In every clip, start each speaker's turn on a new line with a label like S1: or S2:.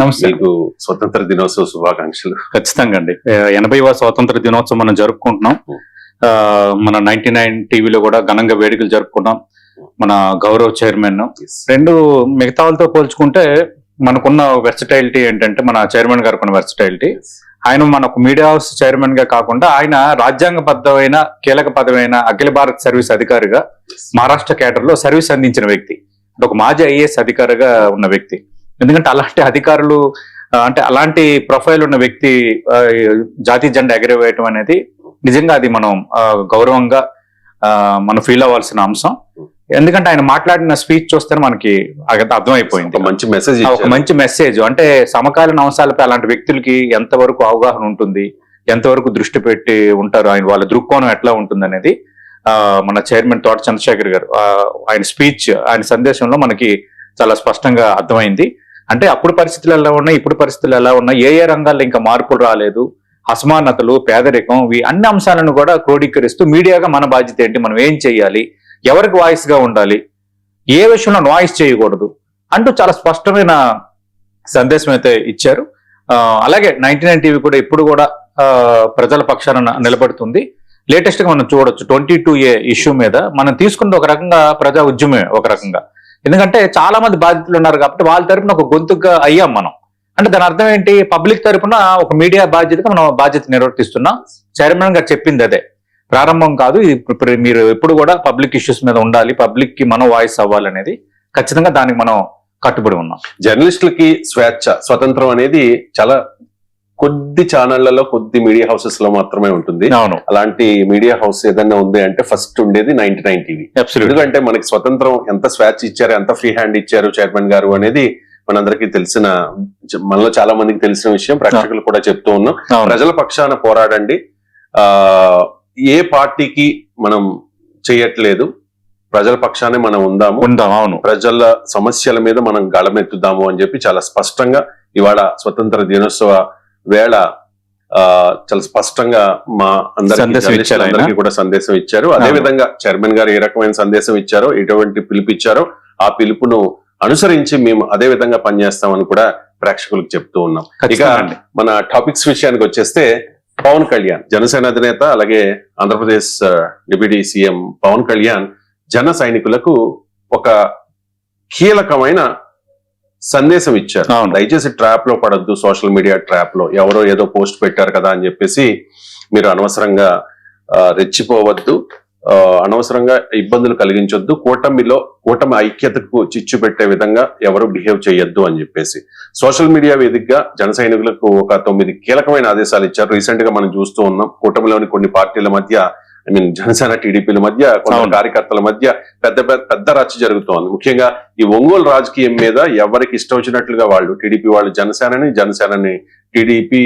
S1: నమస్తే.
S2: మీకు స్వతంత్ర దినోత్సవ శుభాకాంక్షలు.
S1: ఖచ్చితంగా అండి. 80వ స్వాతంత్ర దినోత్సవం మనం జరుపుకుంటున్నాం. మన 99 టీవీలో కూడా ఘనంగా వేడుకలు జరుపుకున్నాం. మన గౌరవ్ చైర్మన్ రెండు మిగతా వాళ్ళతో పోల్చుకుంటే మనకున్న వెర్సటైలిటీ ఏంటంటే, మన చైర్మన్ గారికి ఉన్న వెర్సటైలిటీ, ఆయన మనకు మీడియా హౌస్ చైర్మన్ గా కాకుండా ఆయన రాజ్యాంగబద్ధమైన కీలక పదమైన అఖిల భారత సర్వీస్ అధికారిగా మహారాష్ట్ర కేడర్ లో సర్వీస్ అందించిన వ్యక్తి, అంటే ఒక మాజీ ఐఏఎస్ అధికారిగా ఉన్న వ్యక్తి. ఎందుకంటే అలాంటి అధికారులు, అంటే అలాంటి ప్రొఫైల్ ఉన్న వ్యక్తి జాతీయ జెండా ఎగరవేయటం అనేది నిజంగా అది మనం గౌరవంగా మనం ఫీల్ అవ్వాల్సిన అంశం. ఎందుకంటే ఆయన మాట్లాడిన స్పీచ్ చూస్తే మనకి అర్థమైపోయింది. ఒక మంచి మెసేజ్, అంటే సమకాలీన అంశాలపై అలాంటి వ్యక్తులకి ఎంతవరకు అవగాహన ఉంటుంది, ఎంతవరకు దృష్టి పెట్టి ఉంటారు, ఆయన వాళ్ళ దృక్కోణం ఎట్లా ఉంటుంది అనేది మన చైర్మన్ తోట చంద్రశేఖర్ గారు ఆయన స్పీచ్, ఆయన సందేశంలో మనకి చాలా స్పష్టంగా అర్థమైంది. అంటే అప్పుడు పరిస్థితులు ఎలా ఉన్నాయి, ఇప్పుడు పరిస్థితులు ఎలా ఉన్నాయి, ఏ రంగాల్లో ఇంకా మార్పులు రాలేదు, అసమానతలు, పేదరికం, ఈ అన్ని అంశాలను కూడా క్రోడీకరిస్తూ మీడియాగా మన బాధ్యత ఏంటి, మనం ఏం చేయాలి, ఎవరికి వాయిస్ గా ఉండాలి, ఏ విషయంలో వాయిస్ చేయకూడదు అంటూ చాలా స్పష్టమైన సందేశం అయితే ఇచ్చారు. అలాగే 99 టీవీ కూడా ఇప్పుడు కూడా ప్రజల పక్షాన నిలబడుతుంది. లేటెస్ట్ గా మనం చూడొచ్చు 22A ఇష్యూ మీద మనం తీసుకున్న ఒక రకంగా ప్రజా ఉద్యమే ఒక రకంగా. ఎందుకంటే చాలా మంది బాధితులు ఉన్నారు కాబట్టి వాళ్ళ తరపున ఒక గొంతుగా అయ్యాం మనం. అంటే దాని అర్థం ఏంటి, పబ్లిక్ తరపున ఒక మీడియా బాధ్యతగా మనం బాధ్యత నిర్వర్తిస్తున్నాం. చైర్మన్ గారు చెప్పింది అదే, ప్రారంభం కాదు, మీరు ఎప్పుడు కూడా పబ్లిక్ ఇష్యూస్ మీద ఉండాలి, పబ్లిక్ కి మనం వాయిస్ అవ్వాలనేది ఖచ్చితంగా దానికి మనం కట్టుబడి ఉన్నాం.
S2: జర్నలిస్టులకి స్వేచ్ఛ, స్వతంత్రం అనేది చాలా కొద్ది ఛానళ్లలో, కొద్ది మీడియా హౌసెస్ లో మాత్రమే ఉంటుంది.
S1: అవును,
S2: అలాంటి మీడియా హౌస్ ఏదైనా ఉంది అంటే ఫస్ట్ ఉండేది 99 టీవీ. ఎందుకంటే మనకి స్వతంత్రం ఎంత స్వేచ్ఛ ఇచ్చారు, ఎంత ఫ్రీ హ్యాండ్ ఇచ్చారు చైర్మన్ గారు అనేది మనందరికీ తెలిసిన, మనలో చాలా మందికి తెలిసిన విషయం. ప్రేక్షకులు కూడా చెప్తూ ఉన్నాం, ప్రజల పక్షాన పోరాడండి, ఏ పార్టీకి మనం చేయట్లేదు, ప్రజల పక్షానే మనం ఉందాము,
S1: అవును,
S2: ప్రజల సమస్యల మీద మనం గళమెత్తుదాము అని చెప్పి చాలా స్పష్టంగా ఇవాళ స్వతంత్ర దినోత్సవ వేళ చాలా స్పష్టంగా మా అందరికీ కూడా సందేశం ఇచ్చారు. అదే విధంగా చైర్మన్ గారు ఏ రకమైన సందేశం ఇచ్చారో, ఎటువంటి పిలుపు ఇచ్చారో ఆ పిలుపును అనుసరించి మేము అదే విధంగా పనిచేస్తామని కూడా ప్రేక్షకులకు చెప్తూ ఉన్నాం. ఇక మన టాపిక్స్ విషయానికి వచ్చేస్తే, పవన్ కళ్యాణ్ జనసేన అధినేత, అలాగే ఆంధ్రప్రదేశ్ డిప్యూటీ సీఎం పవన్ కళ్యాణ్ జన సైనికులకు ఒక కీలకమైన సందేశం ఇచ్చారు. దయచేసి ట్రాప్ లో పడద్దు, సోషల్ మీడియా ట్రాప్ లో ఎవరో ఏదో పోస్ట్ పెట్టారు కదా అని చెప్పేసి మీరు అనవసరంగా రెచ్చిపోవద్దు, అనవసరంగా ఇబ్బందులు కలిగించొద్దు, కూటమి ఐక్యతకు చిచ్చు పెట్టే విధంగా ఎవరు బిహేవ్ చేయొద్దు అని చెప్పేసి సోషల్ మీడియా వేదికగా జన సైనికులకు ఒక 9 కీలకమైన ఆదేశాలు ఇచ్చారు. రీసెంట్ గా మనం చూస్తూ ఉన్నాం, కూటమిలోని కొన్ని పార్టీల మధ్య, జనసేన టీడీపీల మధ్య, కొంత కార్యకర్తల మధ్య పెద్ద రచ్చ జరుగుతోంది. ముఖ్యంగా ఈ ఒంగోలు రాజకీయం మీద ఎవరికి ఇష్టం వచ్చినట్లుగా వాళ్ళు, టీడీపీ వాళ్ళు జనసేనని టీడీపీ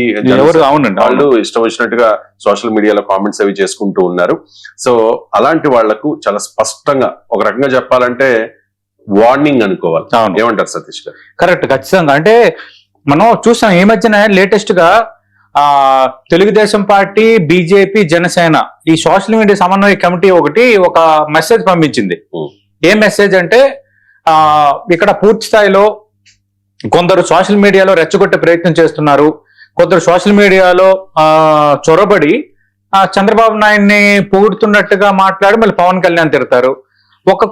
S2: వాళ్ళు ఇష్టం వచ్చినట్టుగా సోషల్ మీడియాలో కామెంట్స్ అవి చేసుకుంటూ ఉన్నారు. సో అలాంటి వాళ్లకు చాలా స్పష్టంగా, ఒక రకంగా చెప్పాలంటే వార్నింగ్ అనుకోవాలి. ఏమంటారు సతీష్ గారు?
S1: కరెక్ట్, ఖచ్చితంగా. అంటే మనం చూసాం ఈ మధ్యన లేటెస్ట్ గా తెలుగుదేశం పార్టీ, బీజేపీ, జనసేన ఈ సోషల్ మీడియా సమన్వయ కమిటీ ఒక మెసేజ్ పంపించింది. ఏ మెసేజ్ అంటే, ఇక్కడ పూర్తి స్థాయిలో కొందరు సోషల్ మీడియాలో రెచ్చగొట్టే ప్రయత్నం చేస్తున్నారు, కొందరు సోషల్ మీడియాలో చొరబడి చంద్రబాబు నాయుడిని పొగుడుతున్నట్టుగా మాట్లాడి మళ్ళీ పవన్ కళ్యాణ్ తిడతారు,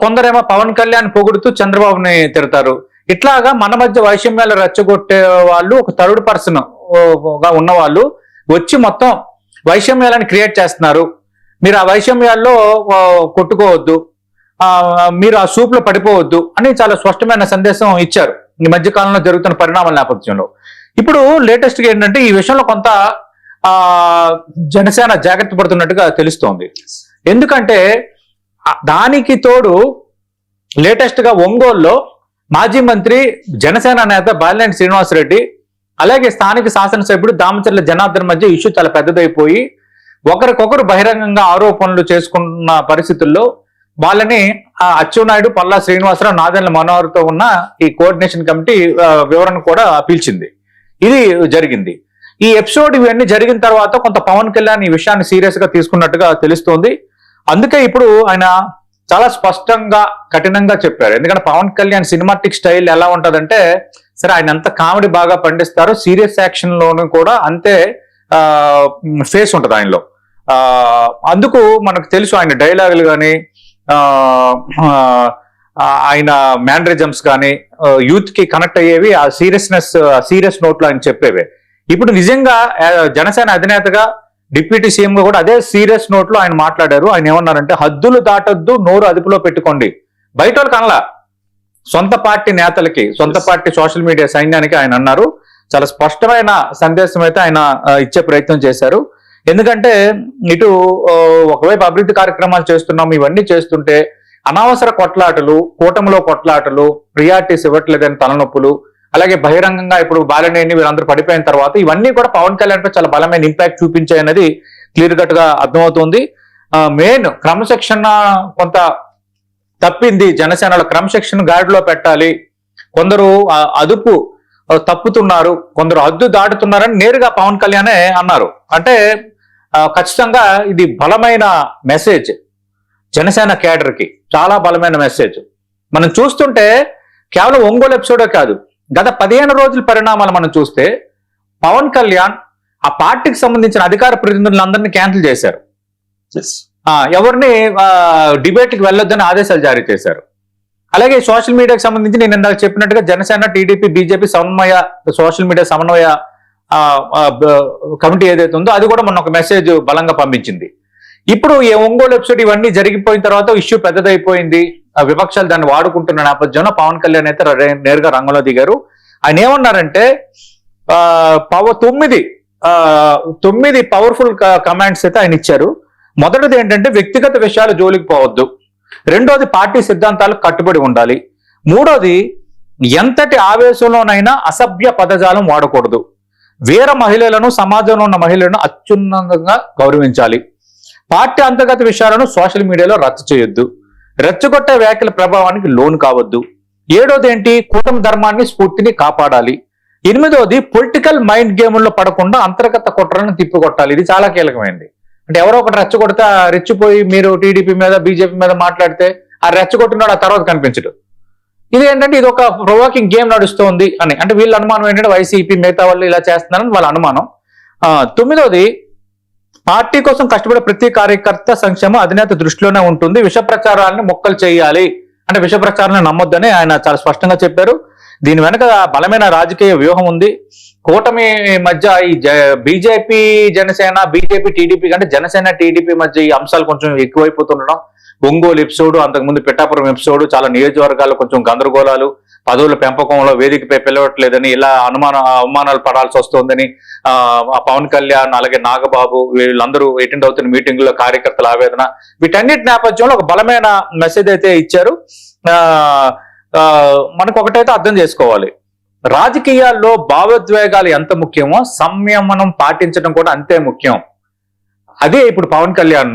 S1: కొందరేమో పవన్ కళ్యాణ్ పొగుడుతూ చంద్రబాబుని తిడతారు. ఇట్లాగా మన మధ్య వైషమ్యాలు రెచ్చగొట్టే వాళ్ళు, ఒక థర్డ్ పర్సన్ గా ఉన్న వాళ్ళు వచ్చి మొత్తం వైషమ్యాలను క్రియేట్ చేస్తున్నారు, మీరు ఆ వైషమ్యాల్లో కొట్టుకోవద్దు, మీరు ఆ సూప్ లో పడిపోవద్దు అని చాలా స్పష్టమైన సందేశం ఇచ్చారు ఈ మధ్య కాలంలో జరుగుతున్న పరిణామాల నేపథ్యంలో. ఇప్పుడు లేటెస్ట్ గా ఏంటంటే, ఈ విషయంలో కొంత జనసేన జాగ్రత్త పడుతున్నట్టుగా తెలుస్తోంది. ఎందుకంటే దానికి తోడు లేటెస్ట్ గా ఒంగోలులో మాజీ మంత్రి, జనసేన నేత బాలినేని శ్రీనివాసరెడ్డి, అలాగే స్థానిక శాసనసభ్యుడు దామచర్ల జనార్దన్ మధ్య ఇష్యూ చాలా పెద్దదైపోయి ఒకరికొకరు బహిరంగంగా ఆరోపణలు చేసుకున్న పరిస్థితుల్లో వాళ్ళని అచ్చెన్నాయుడు, పల్లా శ్రీనివాసరావు, నాదెండ్ల మనోహర్తో ఉన్న ఈ కోఆర్డినేషన్ కమిటీ వివరణ కూడా పిలిచింది. ఇది జరిగింది. ఈ ఎపిసోడ్ ఇవన్నీ జరిగిన తర్వాత కొంత పవన్ కళ్యాణ్ ఈ విషయాన్ని సీరియస్ గా తీసుకున్నట్టుగా తెలుస్తోంది. అందుకే ఇప్పుడు ఆయన చాలా స్పష్టంగా, కఠినంగా చెప్పారు. ఎందుకంటే పవన్ కళ్యాణ్ సినిమాటిక్ స్టైల్ ఎలా ఉంటదంటే, సరే ఆయన ఎంత కామెడీ బాగా పండిస్తారో సీరియస్ యాక్షన్ లోను కూడా అంతే ఫేస్ ఉంటుంది ఆయనలో. అందుకు మనకు తెలుసు ఆయన డైలాగులు కానీ ఆయన మ్యానరిజమ్స్ కానీ యూత్ కి కనెక్ట్ అయ్యేవి, ఆ సీరియస్ నోట్లో ఆయన చెప్పేవి. ఇప్పుడు నిజంగా జనసేన అధినేతగా డిప్యూటీ సీఎం గా కూడా అదే సీరియస్ నోట్ లో ఆయన మాట్లాడారు. ఆయన ఏమన్నారంటే హద్దులు దాటొద్దు, నోరు అదుపులో పెట్టుకోండి. బయట వాళ్ళకి అనలా, సొంత పార్టీ నేతలకి, సొంత పార్టీ సోషల్ మీడియా సైన్యానికి ఆయన అన్నారు. చాలా స్పష్టమైన సందేశం అయితే ఆయన ఇచ్చే ప్రయత్నం చేశారు. ఎందుకంటే ఇటు ఒకవైపు అభివృద్ధి కార్యక్రమాలు చేస్తున్నాం, ఇవన్నీ చేస్తుంటే అనవసర కొట్లాటలు, కూటమిలో కొట్లాటలు, ప్రియారిటీస్ ఇవ్వట్లేదని తలనొప్పులు, అలాగే బహిరంగంగా ఇప్పుడు బాలినేని వీళ్ళందరూ పడిపోయిన తర్వాత ఇవన్నీ కూడా పవన్ కళ్యాణ్ పై చాలా బలమైన ఇంపాక్ట్ చూపించాయన్నది క్లియర్ కట్ గా అర్థమవుతుంది. మెయిన్ క్రమశిక్షణ కొంత తప్పింది, జనసేనలో క్రమశిక్షణ గాడిలో పెట్టాలి. కొందరు అదుపు తప్పుతున్నారు, కొందరు హద్దు దాటుతున్నారని నేరుగా పవన్ కళ్యాణే అన్నారు. అంటే ఖచ్చితంగా ఇది బలమైన మెసేజ్ జనసేన క్యాడర్ కి, చాలా బలమైన మెసేజ్. మనం చూస్తుంటే కేవలం ఒంగోలు ఎపిసోడే కాదు, గత 15 రోజుల పరిణామాలు మనం చూస్తే పవన్ కళ్యాణ్ ఆ పార్టీకి సంబంధించిన అధికార ప్రతినిధులందరినీ క్యాన్సిల్ చేశారు. ఎవరిని డిబేట్కి వెళ్ళొద్దని ఆదేశాలు జారీ చేశారు. అలాగే సోషల్ మీడియాకి సంబంధించి నేను ఇందాక చెప్పినట్టుగా జనసేన, టీడీపీ, బీజేపీ సమన్వయ సోషల్ మీడియా సమన్వయ కమిటీ ఏదైతే ఉందో అది కూడా మొన్న ఒక మెసేజ్ బలంగా పంపించింది. ఇప్పుడు ఈ ఒంగోలు ఎపిసోడ్ ఇవన్నీ జరిగిపోయిన తర్వాత ఇష్యూ పెద్దదైపోయింది, విపక్షాలు దాన్ని వాడుకుంటున్న నేపథ్యంలో పవన్ కళ్యాణ్ అయితే నేరుగా రంగంలో దిగారు. ఆయన ఏమన్నారంటే 9 పవర్ఫుల్ కమాండ్స్ అయితే ఆయన ఇచ్చారు. మొదటిది ఏంటంటే వ్యక్తిగత విషయాలు జోలికి పోవద్దు, రెండోది పార్టీ సిద్ధాంతాలకు కట్టుబడి ఉండాలి, మూడోది ఎంతటి ఆవేశంలోనైనా అసభ్య పదజాలం వాడకూడదు, వీర మహిళలను, సమాజంలో ఉన్న మహిళలను అత్యున్నతంగా గౌరవించాలి, పార్టీ అంతర్గత విషయాలను సోషల్ మీడియాలో రచ్చ చేయొద్దు, రెచ్చగొట్టే వ్యాఖ్యల ప్రభావానికి లోను కావద్దు, ఏడోది ఏంటి కూటమి ధర్మాన్ని, స్ఫూర్తిని కాపాడాలి, ఎనిమిదోది పొలిటికల్ మైండ్ గేముల్లో పడకుండా అంతర్గత కుట్రలను తిప్పికొట్టాలి. ఇది చాలా కీలకమైనది. అంటే ఎవరో ఒకటి రెచ్చగొడితే రెచ్చిపోయి మీరు టీడీపీ మీద, బీజేపీ మీద మాట్లాడితే ఆ రెచ్చగొట్టినాడు ఆ తర్వాత కనిపించడు. ఇది ఏంటంటే ఇది ఒక ప్రొవోకింగ్ గేమ్ నడుస్తోంది అని, అంటే వీళ్ళ అనుమానం ఏంటంటే వైసీపీ మిగతా వాళ్ళు ఇలా చేస్తున్నారని వాళ్ళ అనుమానం. 9వది పార్టీ కోసం కష్టపడే ప్రతి కార్యకర్త సంక్షేమం అధినేత దృష్టిలోనే ఉంటుంది, విష ప్రచారాలను మొక్కలు చేయాలి, అంటే విష ప్రచారాలను నమ్మొద్దని ఆయన చాలా స్పష్టంగా చెప్పారు. దీని వెనక బలమైన రాజకీయ వ్యూహం ఉంది. కూటమి మధ్య ఈ బీజేపీ జనసేన, బీజేపీ టీడీపీ కంటే జనసేన టీడీపీ మధ్య ఈ అంశాలు కొంచెం ఎక్కువైపోతుండడం, ఒంగోలు ఎపిసోడ్, అంతకుముందు పిఠాపురం ఎపిసోడ్, చాలా నియోజకవర్గాల్లో కొంచెం గందరగోళాలు, పదవుల పెంపకంలో వేదికపై పిలవట్లేదని ఇలా అవమానాలు పడాల్సి వస్తుందని పవన్ కళ్యాణ్ అలాగే నాగబాబు వీళ్ళందరూ అటెండ్ అవుతున్న మీటింగుల్లో కార్యకర్తల ఆవేదన, వీటన్నిటి నేపథ్యంలో ఒక బలమైన మెసేజ్ అయితే ఇచ్చారు. మనకు ఒకటైతే అర్థం చేసుకోవాలి, రాజకీయాల్లో భావోద్వేగాలు ఎంత ముఖ్యమో సంయమనం పాటించడం కూడా అంతే ముఖ్యం. అదే ఇప్పుడు పవన్ కళ్యాణ్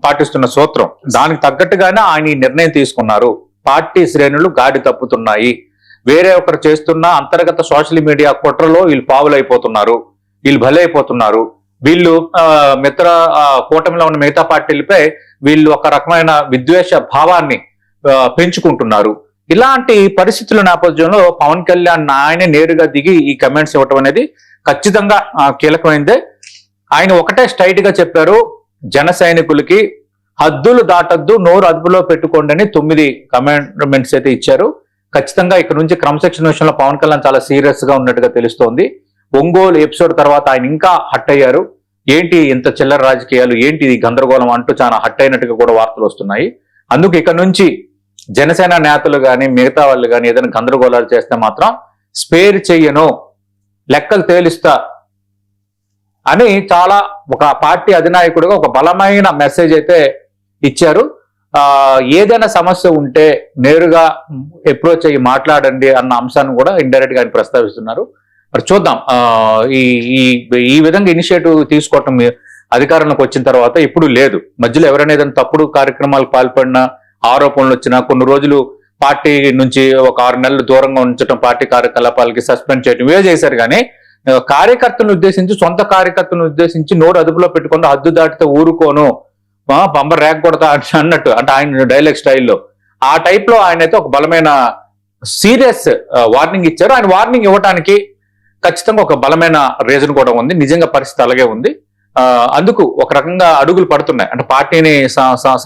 S1: పాటిస్తున్న సూత్రం. దానికి తగ్గట్టుగానే ఆయన ఈ నిర్ణయం తీసుకున్నారు. పార్టీ శ్రేణులు గాడి తప్పుతున్నాయి, వేరే ఒకరు చేస్తున్న అంతర్గత సోషల్ మీడియా కుట్రలో వీళ్ళు పావులైపోతున్నారు, వీళ్ళు బలైపోతున్నారు, వీళ్ళు మిత్ర కూటమిలో ఉన్న మిగతా పార్టీలపై వీళ్ళు ఒక రకమైన విద్వేష భావాన్ని పెంచుకుంటున్నారు. ఇలాంటి పరిస్థితుల నేపథ్యంలో పవన్ కళ్యాణ్ ఆయన నేరుగా దిగి ఈ కమెంట్స్ ఇవ్వటం అనేది ఖచ్చితంగా కీలకమైందే. ఆయన ఒకటే స్ట్రైట్ గా చెప్పారు, జన సైనికులకి హద్దులు దాటద్దు, నోరు అదుపులో పెట్టుకోండి అని 9 కమెంట్స్ అయితే ఇచ్చారు. ఖచ్చితంగా ఇక్కడ నుంచి క్రమశిక్షణ విషయంలో పవన్ కళ్యాణ్ చాలా సీరియస్ గా ఉన్నట్టుగా తెలుస్తోంది. ఒంగోలు ఎపిసోడ్ తర్వాత ఆయన ఇంకా హట్ అయ్యారు. ఏంటి ఇంత చిల్లర రాజకీయాలు, ఏంటి ఇది గందరగోళం అంటూ చాలా హట్ అయినట్టుగా కూడా వార్తలు వస్తున్నాయి. అందుకు ఇక నుంచి జనసేన నేతలు కానీ మిగతా వాళ్ళు కానీ ఏదైనా గందరగోళాలు చేస్తే మాత్రం స్పేర్ చెయ్యను, లెక్కలు తేలిస్తా అని చాలా ఒక పార్టీ అధినాయకుడిగా ఒక బలమైన మెసేజ్ అయితే ఇచ్చారు. ఏదైనా సమస్య ఉంటే నేరుగా అప్రోచ్ అయ్యి మాట్లాడండి అన్న అంశాన్ని కూడా ఇండైరెక్ట్ గా ఆయన ప్రస్తావిస్తున్నారు. మరి చూద్దాం, ఈ విధంగా ఇనిషియేటివ్ తీసుకోవటం అధికారంలోకి వచ్చిన తర్వాత ఇప్పుడు లేదు. మధ్యలో ఎవరైనా ఏదైనా తప్పుడు కార్యక్రమాలకు పాల్పడినా, ఆరోపణలు వచ్చినా, కొన్ని రోజులు పార్టీ నుంచి ఒక 6 నెలలు దూరంగా ఉంచడం, పార్టీ కార్యకలాపాలకి సస్పెండ్ చేయడం ఇవే చేశారు. కానీ కార్యకర్తలను ఉద్దేశించి, సొంత కార్యకర్తలను ఉద్దేశించి నోరు అదుపులో పెట్టుకుంటే హద్దు దాటితే ఊరుకోను, పంబ రేగ కొడతా అన్నట్టు, అంటే ఆయన డైలాగ్ స్టైల్లో ఆ టైప్ లో ఆయన అయితే ఒక బలమైన సీరియస్ వార్నింగ్ ఇచ్చారు. ఆయన వార్నింగ్ ఇవ్వడానికి ఖచ్చితంగా ఒక బలమైన రీజన్ కూడా ఉంది. నిజంగా పరిస్థితి అలాగే ఉంది. అందుకు ఒక రకంగా అడుగులు పడుతున్నాయి. అంటే పార్టీని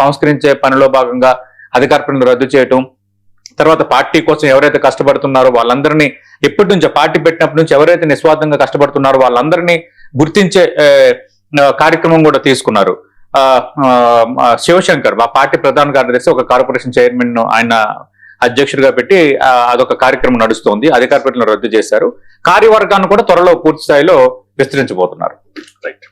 S1: సంస్కరించే పనిలో భాగంగా అధికార పనులు రద్దు చేయటం, తర్వాత పార్టీ కోసం ఎవరైతే కష్టపడుతున్నారో వాళ్ళందరినీ ఎప్పటి నుంచో పార్టీ పెట్టినప్పటి నుంచి ఎవరైతే నిస్వార్థంగా కష్టపడుతున్నారో వాళ్ళందరినీ గుర్తించే కార్యక్రమం కూడా తీసుకున్నారు. శివశంకర్ మా పార్టీ ప్రధాన కార్యదర్శి ఒక కార్పొరేషన్ చైర్మన్ ఆయన అధ్యక్షుడిగా పెట్టి అదొక కార్యక్రమం నడుస్తోంది. అధికార పనులను రద్దు చేశారు. కార్యవర్గాన్ని కూడా త్వరలో పూర్తి స్థాయిలో విస్తరించబోతున్నారు.
S2: రైట్.